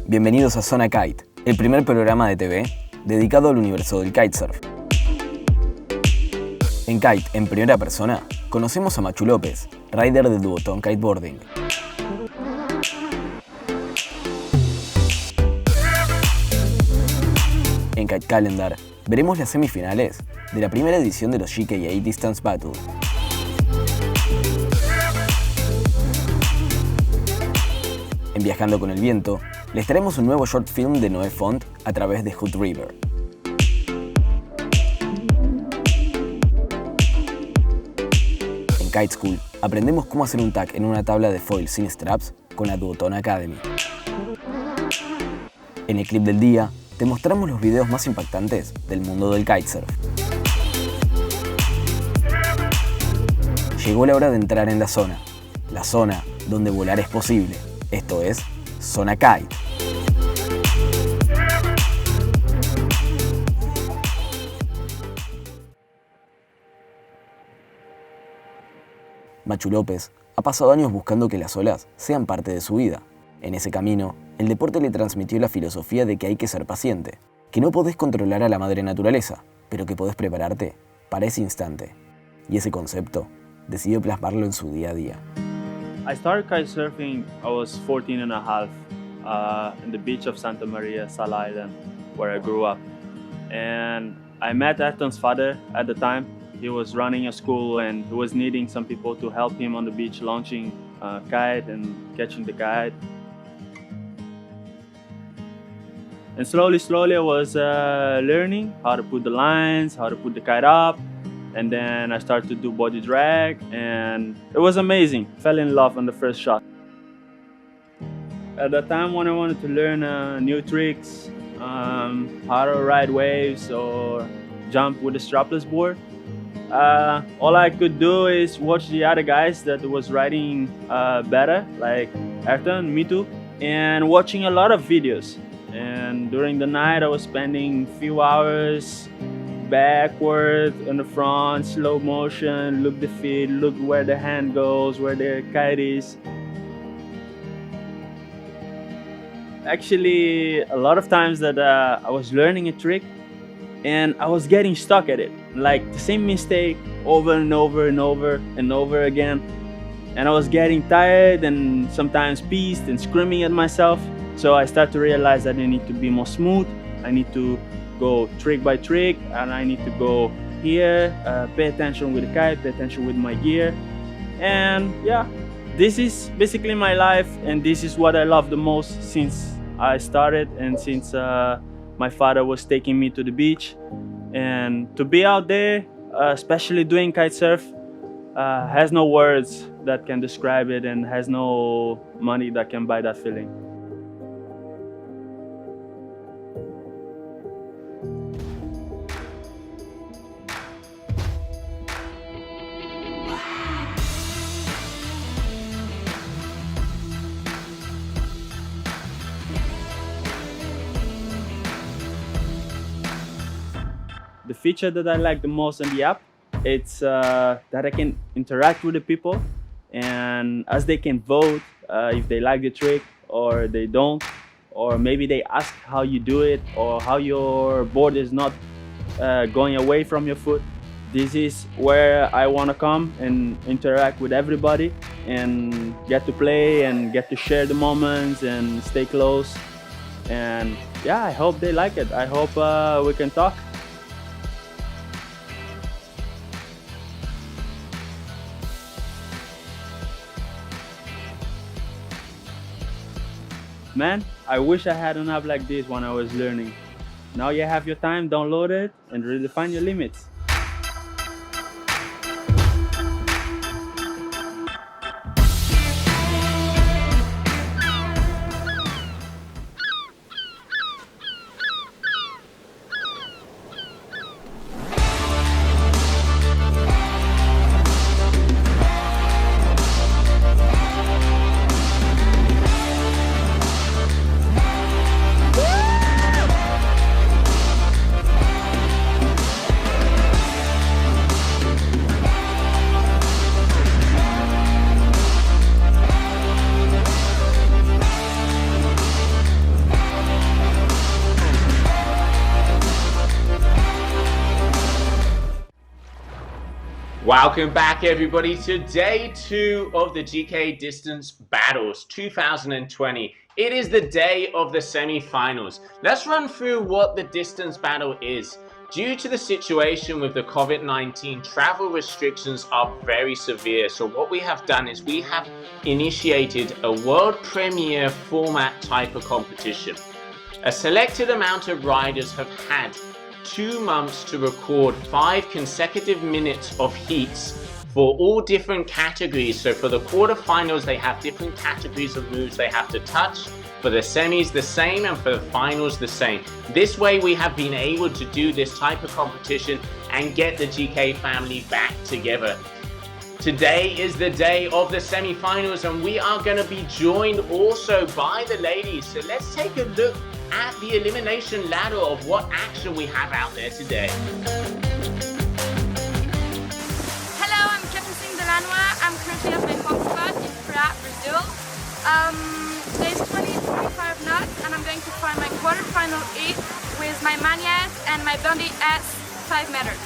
Bienvenidos a Zona Kite, el primer programa de TV dedicado al universo del kitesurf. En Kite, en primera persona, conocemos a Machu López, rider de duotón kiteboarding. En Kite Calendar, veremos las semifinales de la primera edición de los GKA Distance Battle. En Viajando con el Viento, les traemos un nuevo short film de Noé Font a través de Hood River. En Kite School, aprendemos cómo hacer un tack en una tabla de foil sin straps con la Duotone Academy. En el clip del día, te mostramos los videos más impactantes del mundo del kitesurf. Llegó la hora de entrar en la zona donde volar es posible. Esto es Zona Kite. Machu López ha pasado años buscando que las olas sean parte de su vida. En ese camino, el deporte le transmitió la filosofía de que hay que ser paciente, que no podés controlar a la madre naturaleza, pero que podés prepararte para ese instante. Y ese concepto decidió plasmarlo en su día a día. I started kitesurfing, I was 14 and a half in the beach of Santa Maria, Sal Island, where I grew up. And I met Ayrton's father at the time. He was running a school and he was needing some people to help him on the beach launching a kite and catching the kite. And slowly I was learning how to put the lines, how to put the kite up. And then I started to do body drag and it was amazing. Fell in love on the first shot. At that time when I wanted to learn new tricks, how to ride waves or jump with a strapless board, all I could do is watch the other guys that was riding better, like Ayrton, me too, and watching a lot of videos. And during the night I was spending few hours backward in the front, slow motion, look the feet, look where the hand goes, where the kite is. Actually, a lot of times that I was learning a trick and I was getting stuck at it. Like the same mistake over and over and over and over again. And I was getting tired and sometimes pissed and screaming at myself. So I started to realize that I need to be more smooth. I need to go trick by trick and I need to go here, pay attention with the kite, pay attention with my gear. And yeah, this is basically my life and this is what I love the most since I started and since my father was taking me to the beach. And to be out there, especially doing kitesurf, has no words that can describe it and has no money that can buy that feeling. The feature that I like the most on the app, it's that I can interact with the people and as they can vote if they like the trick or they don't, or maybe they ask how you do it or how your board is not going away from your foot. This is where I want to come and interact with everybody and get to play and get to share the moments and stay close. And yeah, I hope they like it. I hope we can talk. Man, I wish I had an app like this when I was learning. Now you have your time, download it and redefine your limits. Welcome back, everybody, to day 2 of the GK Distance Battles 2020. It is the day of the semi-finals. Let's run through what the distance battle is. Due to the situation with the COVID-19, travel restrictions are very severe. So what we have done is we have initiated a world premiere format type of competition. A selected amount of riders have had 2 months to record 5 consecutive minutes of heats for all different categories. So for the quarterfinals, they have different categories of moves they have to touch. For the semis, the same, and for the finals, the same. This way, we have been able to do this type of competition and get the GK family back together. Today is the day of the semi-finals, and we are going to be joined also by the ladies. So let's take a look at the elimination ladder of what action we have out there today. Hello, I'm Captain Delanois. I'm currently at my home spot in Praia, Brazil. There's 25 knots, and I'm going to find my quarterfinal heat with my manias and my Bundy S 5 meters.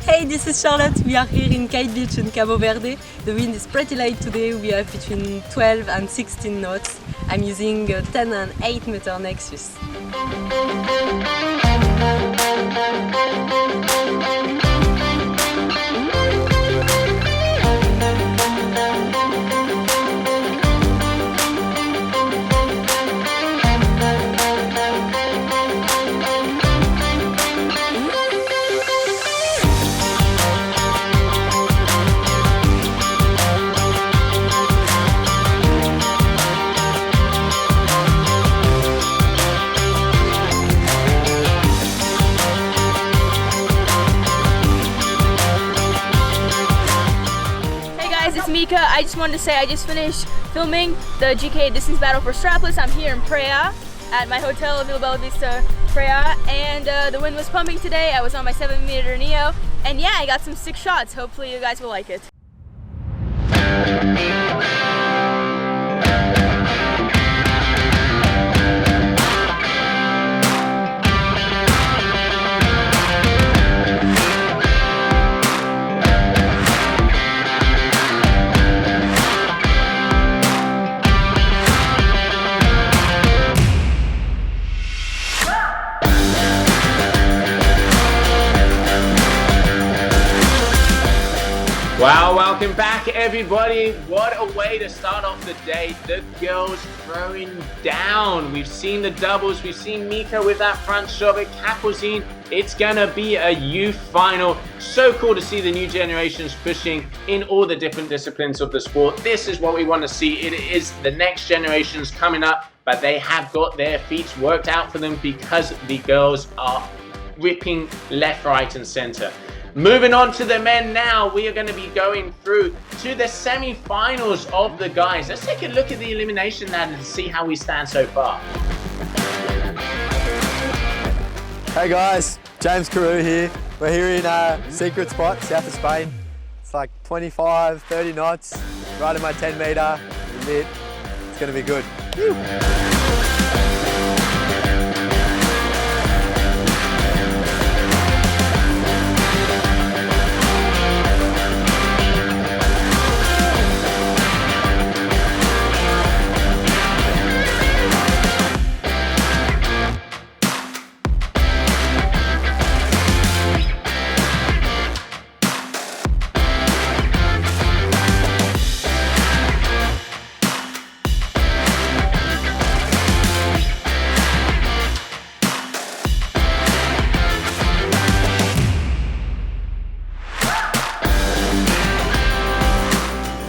Hey, this is Charlotte. We are here in Kite Beach in Cabo Verde. The wind is pretty light today. We have between 12 and 16 knots. I'm using a 10 and 8 meter Nexus. I just wanted to say I just finished filming the GK Distance Battle for Strapless. I'm here in Praia at my hotel in Bella Vista, Praia, and the wind was pumping today. I was on my 7 meter Neo, and yeah, I got some sick shots. Hopefully you guys will like it. Wow, welcome back, everybody. What a way to start off the day. The girls throwing down. We've seen the doubles. We've seen Mika with that front shoulder. Kapozine. It's going to be a youth final. So cool to see the new generations pushing in all the different disciplines of the sport. This is what we want to see. It is the next generations coming up, but they have got their feet worked out for them because the girls are ripping left, right, and center. Moving on to the men now, we are going to be going through to the semi-finals of the guys. Let's take a look at the elimination ladder to see how we stand so far. Hey guys, James Carew here. We're here in a secret spot, south of Spain. It's like 25, 30 knots, right in my 10 meter mid. It's going to be good. Woo.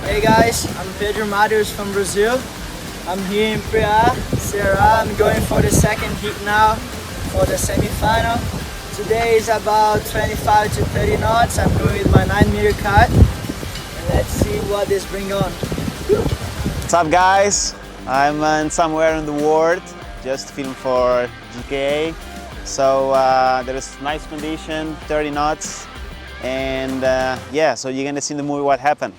Hey guys, I'm Pedro Matheus from Brazil. I'm here in Praia, Ceará. I'm going for the second heat now for the semi-final. Today is about 25 to 30 knots. I'm going with my 9 meter kite. And let's see what this brings on. What's up guys? I'm in somewhere in the world, just filming for GKA. So there is nice condition, 30 knots. And yeah, so you're gonna see in the movie what happened.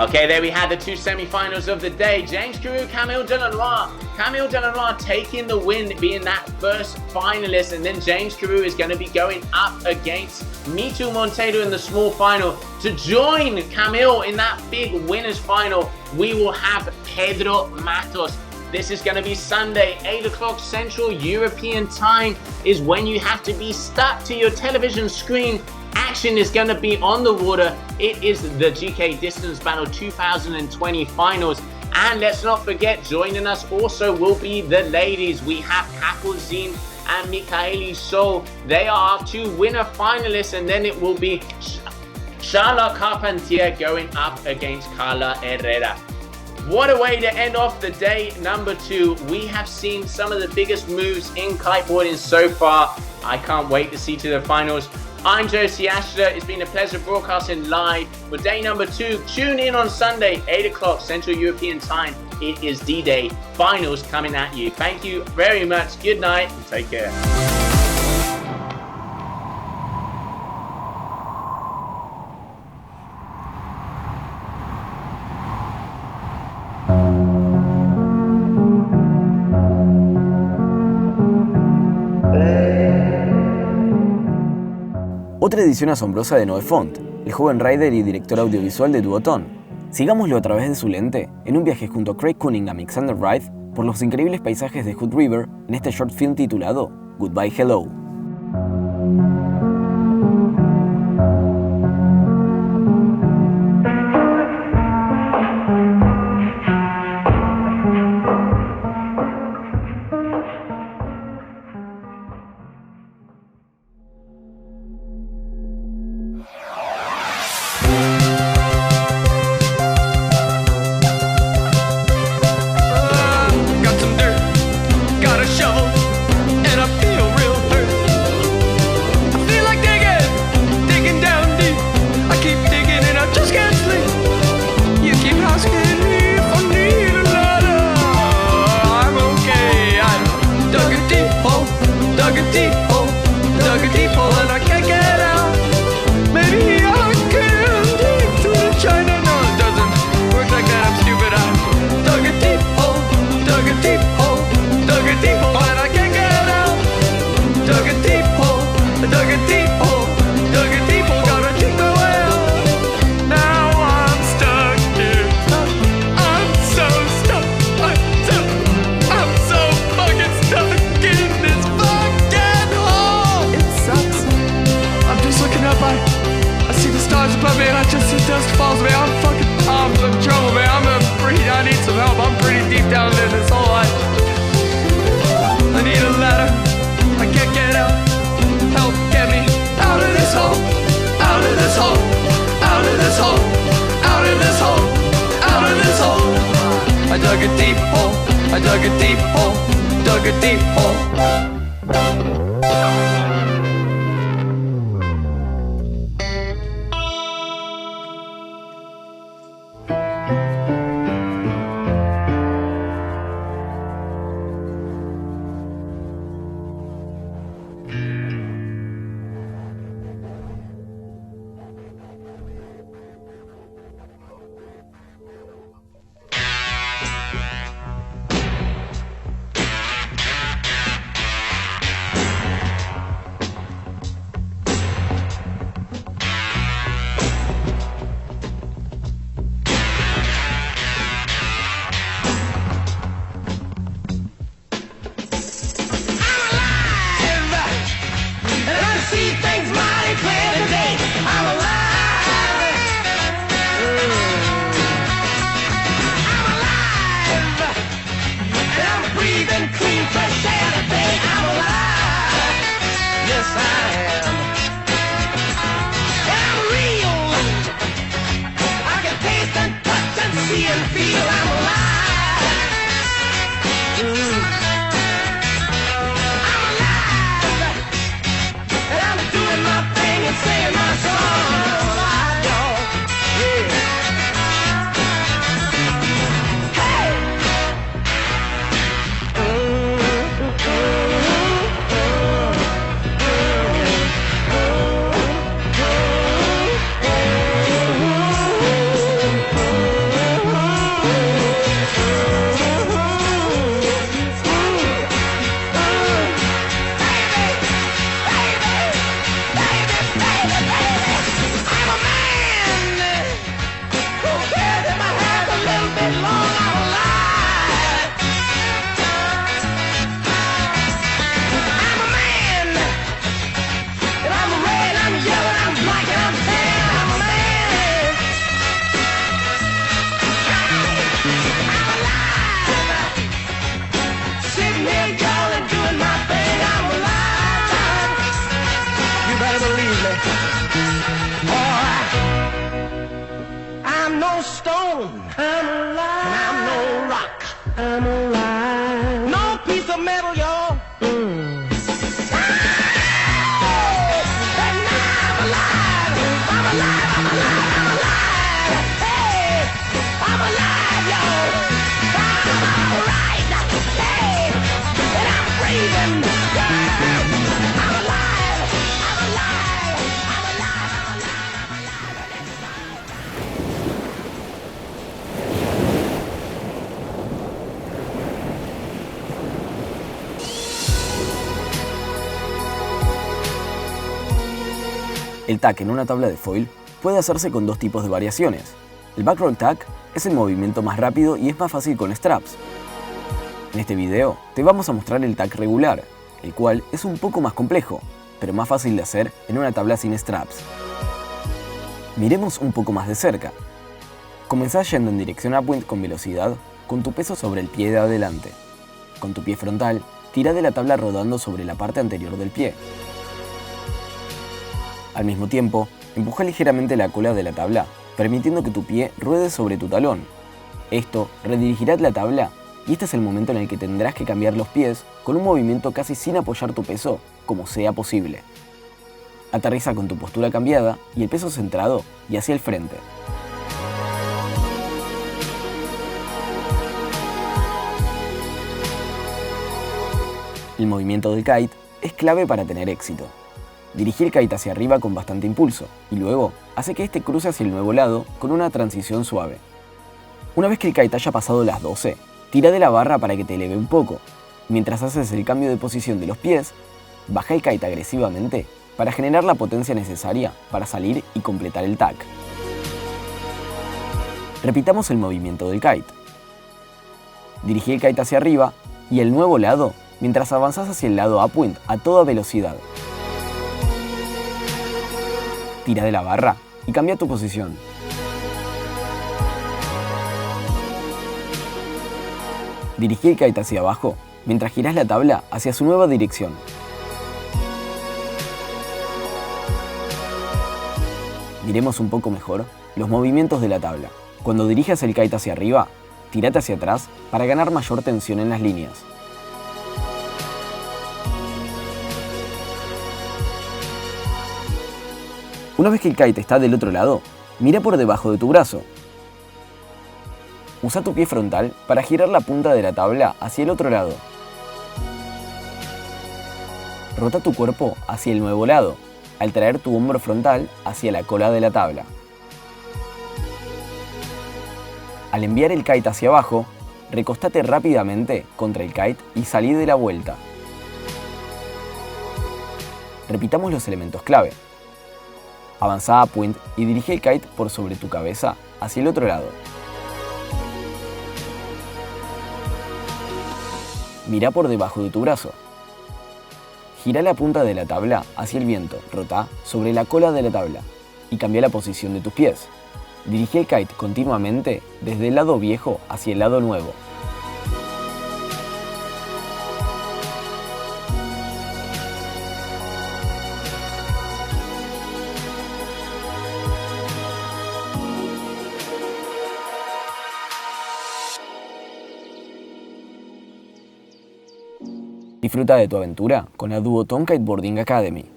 Okay, there we had the two semi-finals of the day. James Carew, Camille Delanois. Camille Delanois taking the win, being that first finalist. And then James Carew is going to be going up against Mitu Monteiro in the small final. To join Camille in that big winners final, we will have Pedro Matos. This is going to be Sunday, 8 o'clock Central European Time is when you have to be stuck to your television screen. Action is going to be on the water. It is the GK Distance Battle 2020 finals. And let's not forget, joining us also will be the ladies. We have Kakozin and Michaeli So. They are our two winner finalists. And then it will be Charlotte Carpentier going up against Carla Herrera. What a way to end off the day number 2. We have seen some of the biggest moves in kiteboarding so far. I can't wait to see to the finals. I'm Josie Ashler. It's been a pleasure broadcasting live for day number 2. Tune in on Sunday, 8 o'clock Central European Time. It is D-Day. Finals coming at you. Thank you very much. Good night and take care. Otra edición asombrosa de Noé Font, el joven rider y director audiovisual de Duotone. Sigámoslo a través de su lente en un viaje junto a Craig Cunningham y Xander Wright por los increíbles paisajes de Hood River en este short film titulado Goodbye Hello. I'm no stone, I'm alive, and I'm no rock, I'm alive, no piece of metal, y'all. El tack en una tabla de foil puede hacerse con dos tipos de variaciones. El backroll tack es el movimiento más rápido y es más fácil con straps. En este video te vamos a mostrar el tack regular, el cual es un poco más complejo, pero más fácil de hacer en una tabla sin straps. Miremos un poco más de cerca. Comenzá yendo en dirección upwind con velocidad, con tu peso sobre el pie de adelante. Con tu pie frontal, tira de la tabla rodando sobre la parte anterior del pie. Al mismo tiempo, empuja ligeramente la cola de la tabla, permitiendo que tu pie ruede sobre tu talón. Esto redirigirá la tabla y este es el momento en el que tendrás que cambiar los pies con un movimiento casi sin apoyar tu peso, como sea posible. Aterriza con tu postura cambiada y el peso centrado y hacia el frente. El movimiento del kite es clave para tener éxito. Dirigí el kite hacia arriba con bastante impulso y luego hace que este cruce hacia el nuevo lado con una transición suave. Una vez que el kite haya pasado las 12, tira de la barra para que te eleve un poco. Mientras haces el cambio de posición de los pies, baja el kite agresivamente para generar la potencia necesaria para salir y completar el tack. Repitamos el movimiento del kite. Dirigí el kite hacia arriba y el nuevo lado mientras avanzas hacia el lado upwind a toda velocidad. Tira de la barra y cambia tu posición. Dirigí el kite hacia abajo mientras girás la tabla hacia su nueva dirección. Miremos un poco mejor los movimientos de la tabla. Cuando dirijas el kite hacia arriba, tirate hacia atrás para ganar mayor tensión en las líneas. Una vez que el kite está del otro lado, mira por debajo de tu brazo. Usa tu pie frontal para girar la punta de la tabla hacia el otro lado. Rota tu cuerpo hacia el nuevo lado, al traer tu hombro frontal hacia la cola de la tabla. Al enviar el kite hacia abajo, recostate rápidamente contra el kite y salí de la vuelta. Repitamos los elementos clave. Avanza a upwind y dirige el kite por sobre tu cabeza hacia el otro lado. Mira por debajo de tu brazo. Gira la punta de la tabla hacia el viento, rota sobre la cola de la tabla y cambia la posición de tus pies. Dirige el kite continuamente desde el lado viejo hacia el lado nuevo. Disfruta de tu aventura con la Duotone Kiteboarding Academy.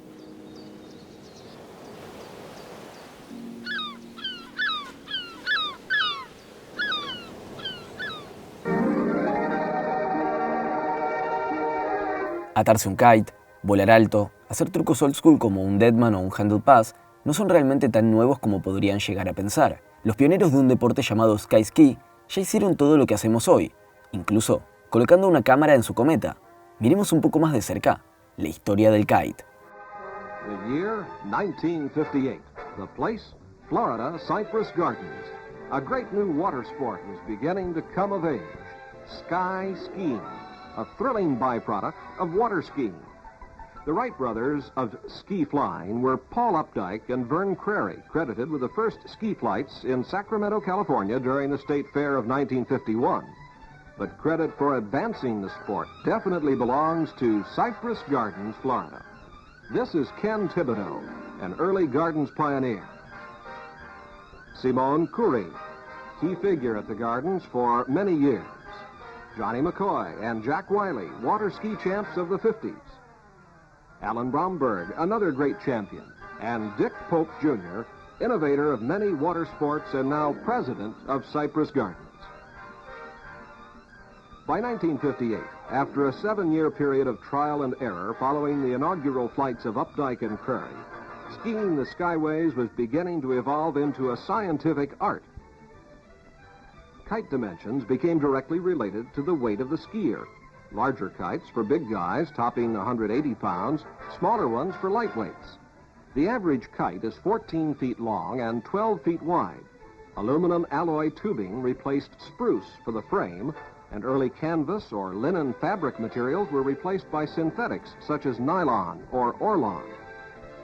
Atarse un kite, volar alto, hacer trucos old school como un deadman o un handle pass no son realmente tan nuevos como podrían llegar a pensar. Los pioneros de un deporte llamado sky ski ya hicieron todo lo que hacemos hoy, incluso colocando una cámara en su cometa. Miremos un poco más de cerca la historia del kite. The year 1958. The place, Florida Cypress Gardens. A great new water sport was beginning to come of age. Sky skiing, a thrilling byproduct of water skiing. The Wright brothers of ski flying were Paul Updike and Vern Crary, credited with the first ski flights in Sacramento, California during the State Fair of 1951. But credit for advancing the sport definitely belongs to Cypress Gardens, Florida. This is Ken Thibodeau. an early Gardens pioneer. Simone Curie, key figure at the Gardens for many years. Johnny McCoy and Jack Wiley, water ski champs of the 50s. Alan Bromberg, another great champion. And Dick Pope Jr., innovator of many water sports and now president of Cypress Gardens. By 1958, after a 7-year period of trial and error following the inaugural flights of Updike and Prairie, skiing the skyways was beginning to evolve into a scientific art. Kite dimensions became directly related to the weight of the skier. Larger kites for big guys topping 180 pounds, smaller ones for lightweights. The average kite is 14 feet long and 12 feet wide. Aluminum alloy tubing replaced spruce for the frame, and early canvas or linen fabric materials were replaced by synthetics such as nylon or Orlon.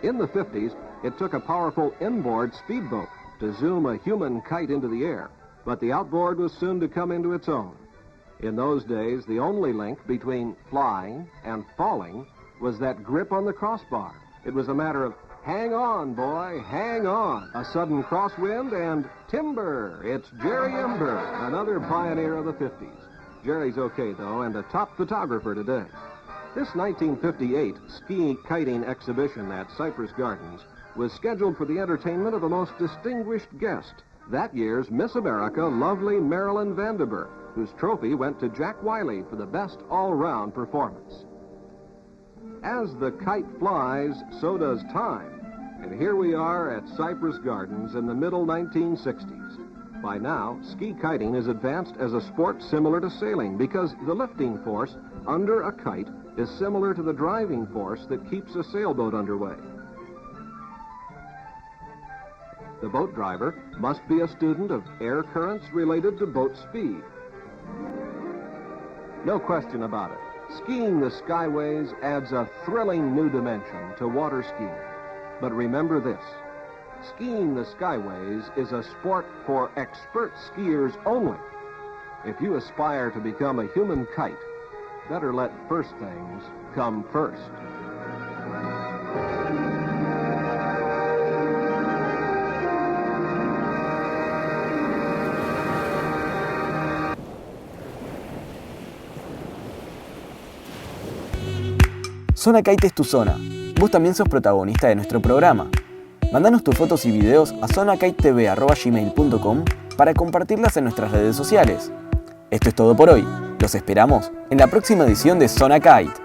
In the 50s, it took a powerful inboard speedboat to zoom a human kite into the air, but the outboard was soon to come into its own. In those days, the only link between flying and falling was that grip on the crossbar. It was a matter of, hang on, boy, hang on. A sudden crosswind and timber. It's Jerry Ember, another pioneer of the 50s. Jerry's okay, though, and a top photographer today. This 1958 ski kiting exhibition at Cypress Gardens was scheduled for the entertainment of a most distinguished guest, that year's Miss America, lovely Marilyn Vandenberg, whose trophy went to Jack Wiley for the best all-round performance. As the kite flies, so does time. And here we are at Cypress Gardens in the middle 1960s. By now, ski kiting is advanced as a sport similar to sailing because the lifting force under a kite is similar to the driving force that keeps a sailboat underway. The boat driver must be a student of air currents related to boat speed. No question about it. Skiing the skyways adds a thrilling new dimension to water skiing. But remember this, skiing the skyways is a sport for expert skiers only. If you aspire to become a human kite, better let first things come first. Zona Kite es tu zona. Vos también sos protagonista de nuestro programa. Mándanos tus fotos y videos a zonakite.gmail.com para compartirlas en nuestras redes sociales. Esto es todo por hoy. Los esperamos en la próxima edición de Zona Kite.